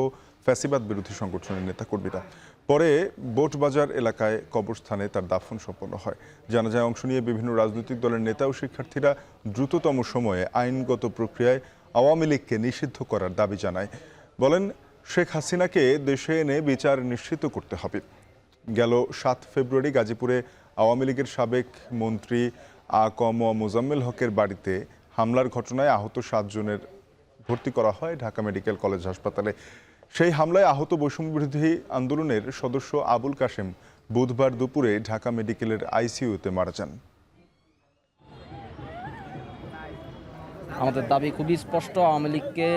ফ্যাসিবাদ বিরোধী সংগঠনের নেতাকর্মীরা। পরে বোটবাজার এলাকায় কবরস্থানে তার দাফন সম্পন্ন হয়। জানাজায় অংশ নিয়ে বিভিন্ন রাজনৈতিক দলের নেতা ও শিক্ষার্থীরা দ্রুততম সময়ে আইনগত প্রক্রিয়ায় আওয়ামী লীগকে নিষিদ্ধ করার দাবি জানায়। বলেন, শেখ হাসিনাকে দেশে এনে বিচার নিশ্চিত করতে হবে। গেল 7 ফেব্রুয়ারি গাজীপুরে আওয়ামী লীগের সাবেক মন্ত্রী মোজাম্মেল হকের বাড়িতে হামলার ঘটনায় আহত 7 জনের ভর্তি করা হয় ঢাকা মেডিকেল কলেজ হাসপাতালে। সেই হামলায় আহত বৈষম্য বিরোধী আন্দোলনের সদস্য আবুল কাশেম বুধবার দুপুরে ঢাকা মেডিকেলের আইসিইউতে মারা যান। আমাদের দাবি খুবই স্পষ্ট, আওয়ামী লীগকে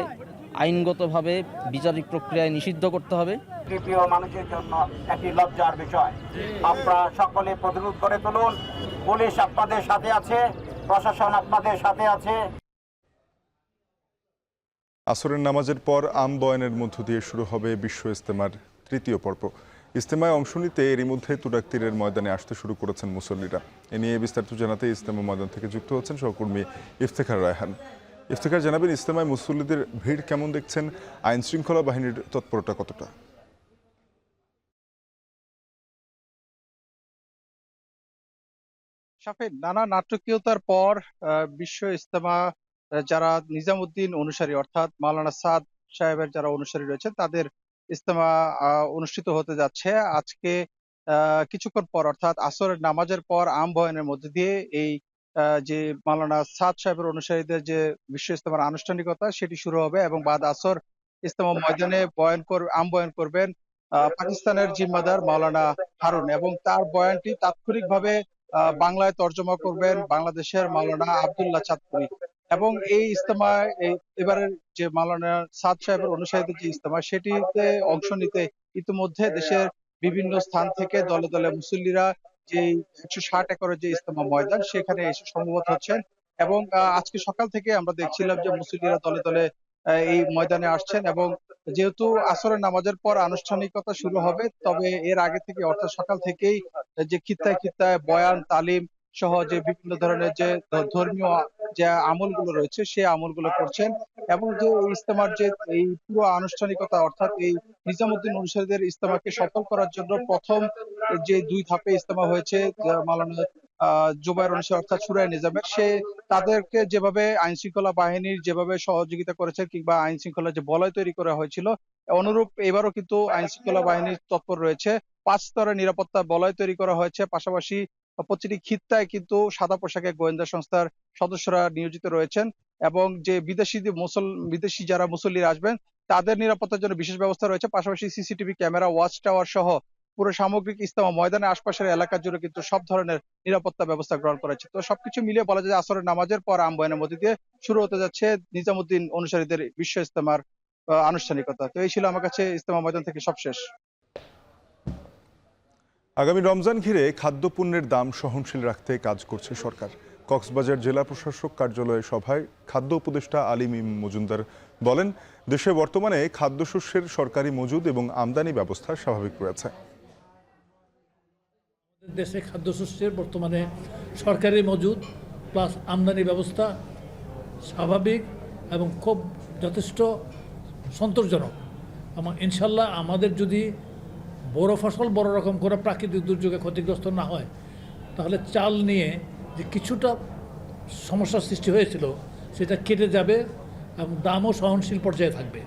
আইনগতভাবে বিচারিক প্রক্রিয়ায় নিষিদ্ধ করতে হবে। তৃতীয় মানুষের জন্য একটি লজ্জার বিষয়। আপনারা সকলে প্রতিরোধ করে তুলুন। পুলিশ আপনাদের সাথে আছে, প্রশাসন আপনাদের সাথে আছে। আসরের নামাজের পর আম বয়ানের মধ্য দিয়ে শুরু হবে বিশ্ব ইজতেমার 3য় পর্ব। ইজতেমায় অংশ নিতে এরই মধ্যে তুরাগ তীরের ময়দানে আসতে শুরু করেছেন মুসল্লিরা। এ নিয়ে বিস্তারিত জানাতে ইজতেমা ময়দান থেকে যুক্ত হচ্ছেন সহকর্মী ইফতেখার রায়হান। ইফতেখার, জানাবেন ইজতেমায় মুসল্লিদের ভিড় কেমন দেখছেন, আইন শৃঙ্খলা বাহিনীর তৎপরতা কতটা? শাফিন, নানা নাটকীয়তার পর বিশ্ব ইজতেমা যারা নিজামুদ্দিন অনুসারী অর্থাৎ মাওলানা সাদ সাহেবের যারা অনুসারী রয়েছে তাদের ইজতেমা অনুষ্ঠিত হতে যাচ্ছে আজকে কিছুক্ষণ পর, অর্থাৎ আসরের নামাজের পর আম বয়ানের মধ্যে দিয়ে এই যে মাওলানা সাদ সাহেবের অনুসারীদের যে বিশ্ব ইজতেমার আনুষ্ঠানিকতা সেটি শুরু হবে এবং বাদ আসর ইজতেমা ময়দানে আম বয়ান করবেন পাকিস্তানের জিম্মাদার মাওলানা হারুন এবং তার বয়ানটি তাৎক্ষণিকভাবে বাংলায় তর্জমা করবেন বাংলাদেশের মাওলানা আব্দুল্লাহ চাঁদপুরি। এবং এই ইজতেমায় এবারের যে মাওলানা সাদ সাহেবের অনুসারীদের যে ইজতেমা সেটিতে অংশ নিতে ইতিমধ্যে দেশের বিভিন্ন স্থান থেকে দলে দলে মুসল্লিরা যে 160 একরের যে ইজতেমা ময়দান সেখানে এসে সমবেত হচ্ছেন এবং আজকে সকাল থেকে আমরা দেখছিলাম যে মুসল্লিরা দলে দলে এই ময়দানে আসছেন এবং যেহেতু আসরের নামাজের পর আনুষ্ঠানিকতা শুরু হবে, তবে এর আগে থেকে অর্থাৎ সকাল থেকেই যে খিত্তায় খিত্তায় বয়ান, তালিম সহ যে বিভিন্ন ধরনের যে ধর্মীয় যে আমলগুলো রয়েছে সেই আমলগুলো করছেন এবং যে ইজতেমার যে এই পুরো আনুষ্ঠানিকতা অর্থাৎ এই নিজামুদ্দিন অনুসারীদের ইজতেমাকে সফল করার জন্য প্রথম যে 2 ধাপে ইজতেমা হয়েছে মাওলানা জুবায়ের অনুসারী অর্থাৎ সুরাই নিজামের, সে তাদেরকে যেভাবে আইন শৃঙ্খলা বাহিনীর যেভাবে সহযোগিতা করেছে কিংবা আইন শৃঙ্খলা যে বলয় তৈরি করা হয়েছিল, অনুরূপ এবারও কিন্তু আইন শৃঙ্খলা বাহিনীর তৎপর রয়েছে। 5 স্তরের নিরাপত্তা বলয় তৈরি করা হয়েছে। পাশাপাশি প্রতিটি খিত্তায় কিন্তু সাদা পোশাকে গোয়েন্দা সংস্থার সদস্যরা নিয়োজিত রয়েছেন এবং যে বিদেশি যারা মুসল্লিরা আসবেন তাদের নিরাপত্তার জন্য বিশেষ ব্যবস্থা রয়েছে। পাশাপাশি সিসিটিভি ক্যামেরা, ওয়াচ টাওয়ার সহ পুরো সামগ্রিক ইজতেমা ময়দানের আশপাশের এলাকা জুড়ে কিন্তু সব ধরনের নিরাপত্তা ব্যবস্থা গ্রহণ করেছে। তো সবকিছু মিলিয়ে বলা যায় যে আসরের নামাজের পর আমবায়ানের মধ্যে দিয়ে শুরু হতে যাচ্ছে নিজামুদ্দিন অনুসারীদের বিশ্ব ইজতেমার আনুষ্ঠানিকতা। তো এই ছিল আমার কাছে ইজতেমা ময়দান থেকে সবশেষ। আগামী রমজান ঘিরে খাদ্যপণ্যের দাম সহনশীল রাখতে কাজ করছে সরকার। কক্সবাজার জেলা প্রশাসক কার্যালয়ের সভায় খাদ্য উপদেষ্টা আলিম মজুমদার বলেন, দেশে বর্তমানে খাদ্যশস্যের সরকারি মজুদ এবং আমদানি ব্যবস্থা স্বাভাবিক রয়েছে। দেশে খাদ্যশস্যের বর্তমানে সরকারি মজুদ প্লাস আমদানি ব্যবস্থা স্বাভাবিক এবং খুব যথেষ্ট সন্তোষজনক। ইনশাল্লাহ আমাদের যদি বড় ফসল বড় রকম করে প্রাকৃতিক দুর্যোগে ক্ষতিগ্রস্ত না হয়, তাহলে চাল নিয়ে যে কিছুটা সমস্যার সৃষ্টি হয়েছিল সেটা কেটে যাবে এবং দামও সহনশীল পর্যায়ে থাকবে।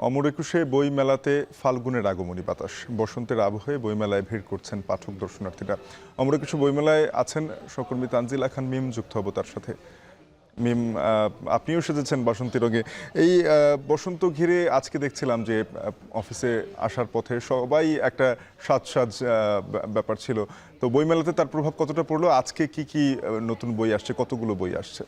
অমর একুশে বই মেলাতে ফাল্গুনের আগমনী বাতাস। বসন্তের আবহে বইমেলায় ভিড় করছেন পাঠক দর্শনার্থীরা। অমর একুশে বইমেলায় আছেন সহকর্মী তানজিলা খান মিম, যুক্ত হব তার সাথে। মিম, আপনিও সেজেছেন বাসন্তী রঙে। এই বসন্ত ঘিরে আজকে দেখছিলাম যে অফিসে আসার পথে সবাই একটা সাজ ব্যাপার ছিল। তো বইমেলাতে তার প্রভাব কতটা পড়লো? আজকে কি কি নতুন বই আসছে, কতগুলো বই আসছে?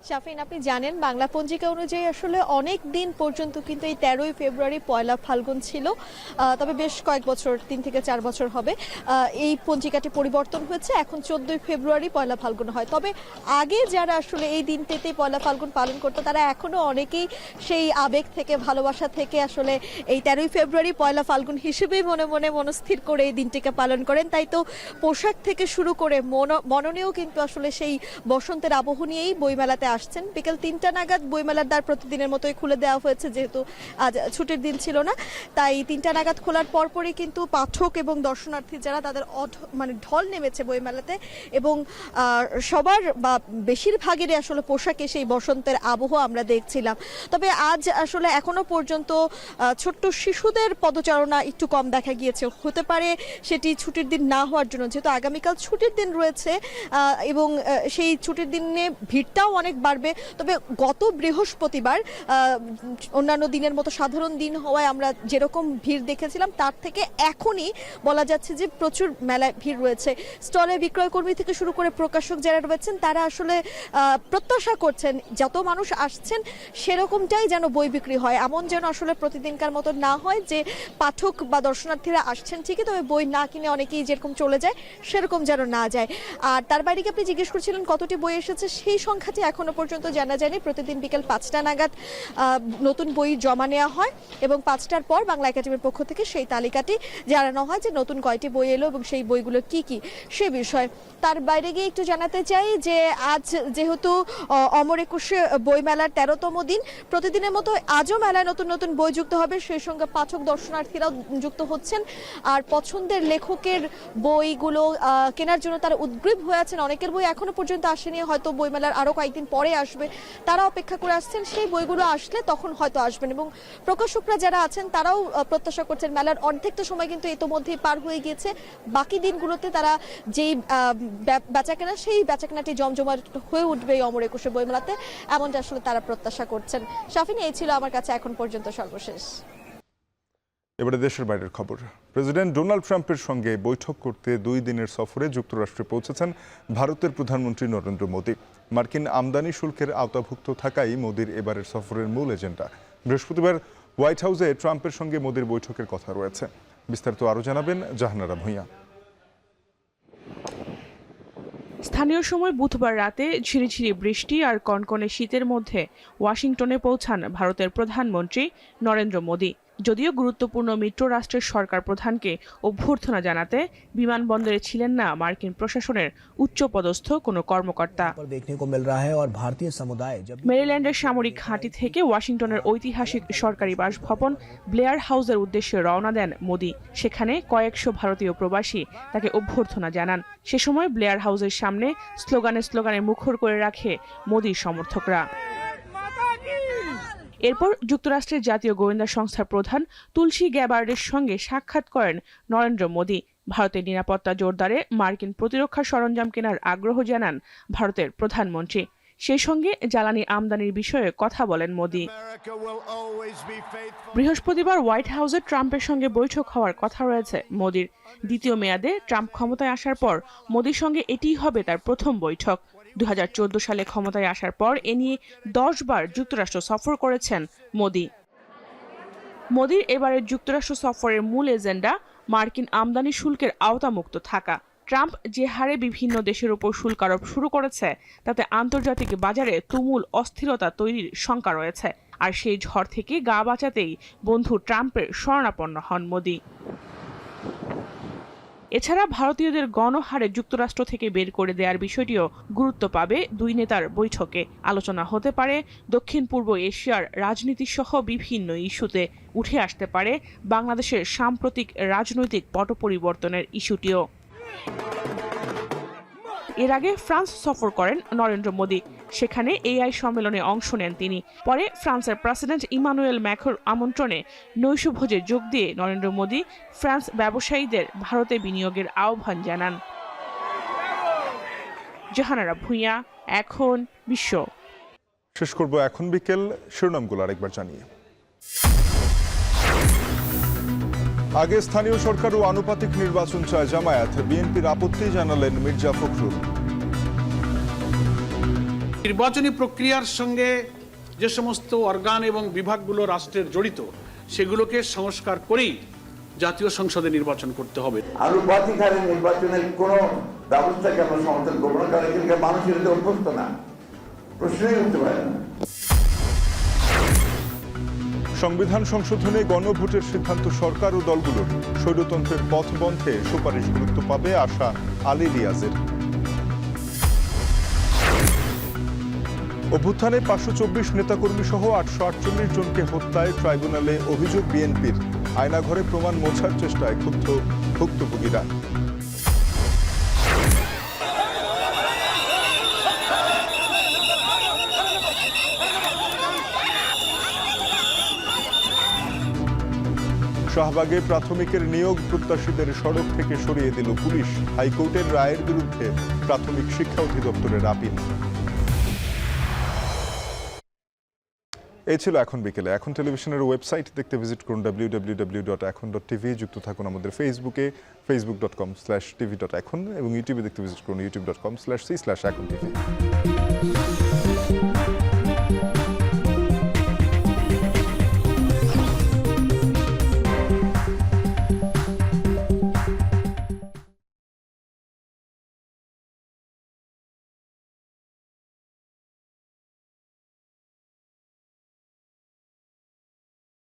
শাফিন, আপনি জানেন বাংলা পঞ্জিকা অনুযায়ী আসলে অনেক দিন পর্যন্ত কিন্তু এই 13ই ফেব্রুয়ারি পয়লা ফাল্গুন ছিল। তবে বেশ কয়েক বছর, 3 থেকে 4 বছর হবে এই পঞ্জিকাটি পরিবর্তন হয়েছে। এখন 14ই ফেব্রুয়ারি পয়লা ফাল্গুন হয়। তবে আগে যারা আসলে এই দিনটিতে পয়লা ফাল্গুন পালন করতো তারা এখনো অনেকেই সেই আবেগ থেকে, ভালোবাসা থেকে আসলে এই 13ই ফেব্রুয়ারি পয়লা ফাল্গুন হিসেবেই মনে মনে মনস্থির করে এই দিনটিকে পালন করেন। তাই তো পোশাক থেকে শুরু করে মননেও কিন্তু আসলে সেই বসন্তের আবহ নিয়েই বইমেলাতে আসছেন। বিকেল 3টা নাগাদ বইমেলার দ্বার প্রতিদিনের মতোই খুলে দেওয়া হয়েছে, যেহেতু আজ ছুটির দিন ছিল না। তাই 3টা নাগাদ খোলার পরপরই কিন্তু পাঠক এবং দর্শনার্থী যারা তাদের ঢল নেমেছে বইমেলাতে এবং সবার বা বেশিরভাগেরই আসলে পোশাকে সেই বসন্তের আবহ আমরা দেখছিলাম। তবে আজ আসলে এখনো পর্যন্ত ছোট্ট শিশুদের পদচারণা একটু কম দেখা গিয়েছে। হতে পারে সেটি ছুটির দিন না হওয়ার জন্য, যেহেতু আগামীকাল ছুটির দিন রয়েছে এবং সেই ছুটির দিনে ভিড়টাও অনেক বাড়বে। তবে গত বৃহস্পতিবার অন্যান্য দিনের মতো সাধারণ দিন হওয়ায় আমরা যেরকম ভিড় দেখেছিলাম তার থেকে এখনই বলা যাচ্ছে যে প্রচুর মেলায় ভিড় রয়েছে। স্টলে বিক্রয় কর্মী থেকে শুরু করে প্রকাশক যারা রয়েছেন তারা আসলে প্রত্যাশা করছেন যত মানুষ আসছেন সেরকমটাই যেন বই বিক্রি হয়। এমন যেন আসলে প্রতিদিনকার মতো না হয় যে পাঠক বা দর্শনার্থীরা আসছেন ঠিকই, তবে বই না কিনে অনেকেই যেরকম চলে যায় সেরকম যেন না যায়। আর তার বাইরে কি আপনি জিজ্ঞেস করছিলেন কতটি বই এসেছে, সেই সংখ্যাটি এখনো পর্যন্ত জানা যায়নি। প্রতিদিন বিকেল 5টা নাগাদ নতুন বই জমা নেওয়া হয় এবং 5টার পর বাংলা একাডেমির পক্ষ থেকে সেই তালিকাটি জানানো হয় যে নতুন কয়টি বই এলো এবং সেই বইগুলো কি কি সে বিষয়। তার বাইরে গিয়ে একটু জানাতে চাই যে আজ যেহেতু অমর একুশে বইমেলার 13তম দিন, প্রতিদিনের মতো আজও মেলায় নতুন নতুন বই যুক্ত হবে, সেই সঙ্গে পাঠক দর্শনার্থীরাও যুক্ত হচ্ছেন। আর পছন্দের লেখকের বইগুলো কেনার জন্য তারা উদ্গ্রীব হয়ে আছেন। অনেকের বই এখনো পর্যন্ত আসেনি, হয়তো বইমেলার আরও কয়েকদিন পরে আসবে, তারা অপেক্ষা করে আসছেন। সেই বইগুলো আসলে তখন হয়তো আসবেন এবং প্রকাশকরা যারা আছেন তারাও প্রত্যাশা করছেন। মেলার অর্ধেকটা সময় কিন্তু ইতোমধ্যেই পার হয়ে গিয়েছে, বাকি দিনগুলোতে তারা যেই বেচাকেনা সেই বেচাকেনাটি জমজমাট হয়ে উঠবে এই অমর একুশে বইমেলাতে, এমনটা আসলে তারা প্রত্যাশা করছেন। শাফিন, এই ছিল আমার কাছে এখন পর্যন্ত সর্বশেষ। এবারে দেশের বাইরের খবর। প্রেসিডেন্ট ডোনাল্ড ট্রাম্পের সঙ্গে বৈঠক করতে 2 দিনের সফরে যুক্তরাষ্ট্রে পৌঁছেছেন ভারতের প্রধানমন্ত্রী নরেন্দ্র মোদী। মার্কিন আমদানি শুল্কের আওতাভুক্ত থাকাই মোদীর এবারের সফরের মূল এজেন্ডা। বৃহস্পতিবার হোয়াইট হাউসে ট্রাম্পের সঙ্গে মোদীর বৈঠকের কথা রয়েছে। বিস্তারিত আরও জানাবেন জাহানারা ভূঁইয়া। স্থানীয় সময় বুধবার রাতে ঝিরিঝিরি বৃষ্টি আর কনকনে শীতের মধ্যে ওয়াশিংটনে পৌঁছান ভারতের প্রধানমন্ত্রী নরেন্দ্র মোদী। যদিও গুরুত্বপূর্ণ মিত্র রাষ্ট্রের সরকার প্রধানকে অভ্যর্থনা জানাতে বিমানবন্দরে ছিলেন না মার্কিন প্রশাসনের উচ্চপদস্থ কোনো কর্মকর্তা। মেরিল্যান্ডের সামরিক ঘাঁটি থেকে ওয়াশিংটনের ঐতিহাসিক সরকারি বাসভবন ব্লেয়ার হাউসের উদ্দেশ্যে রওনা দেন মোদি। সেখানে কয়েকশো ভারতীয় প্রবাসী তাকে অভ্যর্থনা জানান। সে সময় ব্লেয়ার হাউসের সামনে স্লোগানে মুখর করে রাখে মোদির সমর্থকরা। এরপর যুক্তরাষ্ট্রের জাতীয় গোয়েন্দা সংস্থার প্রধান তুলসী গ্যাবার্ডের সঙ্গে সাক্ষাৎ করেন নরেন্দ্র মোদি। ভারতের নিরাপত্তা জোরদারে মার্কিন প্রতিরক্ষা সরঞ্জাম কেনার আগ্রহ জানান ভারতের প্রধানমন্ত্রী। সেই সঙ্গে জ্বালানি আমদানির বিষয়ে কথা বলেন মোদি। বৃহস্পতিবার হোয়াইট হাউসে ট্রাম্পের সঙ্গে বৈঠক হওয়ার কথা রয়েছে মোদির। দ্বিতীয় মেয়াদে ট্রাম্প ক্ষমতায় আসার পর মোদির সঙ্গে এটিই হবে তার প্রথম বৈঠক। 2014 সালে ক্ষমতায় আসার পর এ নিয়ে 10 বার যুক্তরাষ্ট্র সফর করেছেন মোদি। মোদির এবারের যুক্তরাষ্ট্র সফরের মূল এজেন্ডা মার্কিন আমদানি শুল্কের আওতামুক্ত থাকা। ট্রাম্প যে হারে বিভিন্ন দেশের উপর শুল্ক আরোপ শুরু করেছে তাতে আন্তর্জাতিক বাজারে তুমুল অস্থিরতা তৈরির শঙ্কা রয়েছে। আর সেই ঝড় থেকে গা বাঁচাতেই বন্ধু ট্রাম্পের শরণাপন্ন হন মোদি। এছাড়া ভারতীয়দের গণহারে যুক্তরাষ্ট্র থেকে বের করে দেওয়ার বিষয়টিও গুরুত্ব পাবে দুই নেতার বৈঠকে। আলোচনা হতে পারে দক্ষিণ পূর্ব এশিয়ার রাজনীতি সহ বিভিন্ন ইস্যুতে। উঠে আসতে পারে বাংলাদেশের সাম্প্রতিক রাজনৈতিক পট পরিবর্তনের ইস্যুটিও। এর আগে ফ্রান্স সফর করেন নরেন্দ্র মোদি। সেখানে এআই সম্মেলনে অংশ নেন তিনি। পরে ফ্রান্সের প্রেসিডেন্ট ইমানুয়েল ম্যাক্রোর আমন্ত্রণে নৈশভোজে যোগ দিয়ে নরেন্দ্র মোদি ফ্রান্স ব্যবসায়ীদের ভারতে বিনিয়োগের আহ্বান জানান। জাহানারা ভূঁইয়া, এখন বিশ্ব। শেষ করব এখন বিকেল, শিরোনামগুলো আরেকবার জানিয়ে। আগে স্থানীয় সরকার ও আনুপাতিক নির্বাচন চায় জামায়াত, বিএনপির আপত্তি জানালেন মির্জা ফখরুল। নির্বাচনী প্রক্রিয়ার সঙ্গে যে সমস্ত অর্গান এবং বিভাগগুলো রাষ্ট্রের জড়িত সেগুলোকে সংস্কার করেই জাতীয় সংসদে নির্বাচন করতে হবে। আনুপাতিক হারে নির্বাচনের কোনো ব্যবস্থাকে আমরা সমর্থন করবো না, কারণ এখানকার মানুষের অভ্যস্ত না, প্রশ্নই উঠতে পারে না। সংবিধান সংশোধনে গণভোটের সিদ্ধান্ত সরকার ও দলগুলোর, স্বৈরতন্ত্রের পথ বন্ধে সুপারিশ গুরুত্ব পাবে আশা আলী রিয়াজের। অভ্যুত্থানে 524 নেতাকর্মী সহ 848 জনকে হত্যায় ট্রাইব্যুনালে অভিযোগ বিএনপির, আয়নাঘরে প্রমাণ মোছার চেষ্টায় ক্ষুব্ধ ভুক্তভোগীরা। শাহবাগে প্রাথমিকের নিয়োগ প্রত্যাশীদের সড়ক থেকে সরিয়ে দিল পুলিশ, হাইকোর্টের রায়ের বিরুদ্ধে প্রাথমিক শিক্ষা অধিদপ্তরের আপিল। এই ছিল এখন বিকেলে। এখন টেলিভিশনের ওয়েবসাইট দেখতে ভিজিট করুন www.এখন.tv। যুক্ত থাকুন আমাদের ফেসবুকে facebook.com/tv.এখন এবং ইউটিউবে দেখতে ভিজিট করুন youtube.com/c/এখন tv।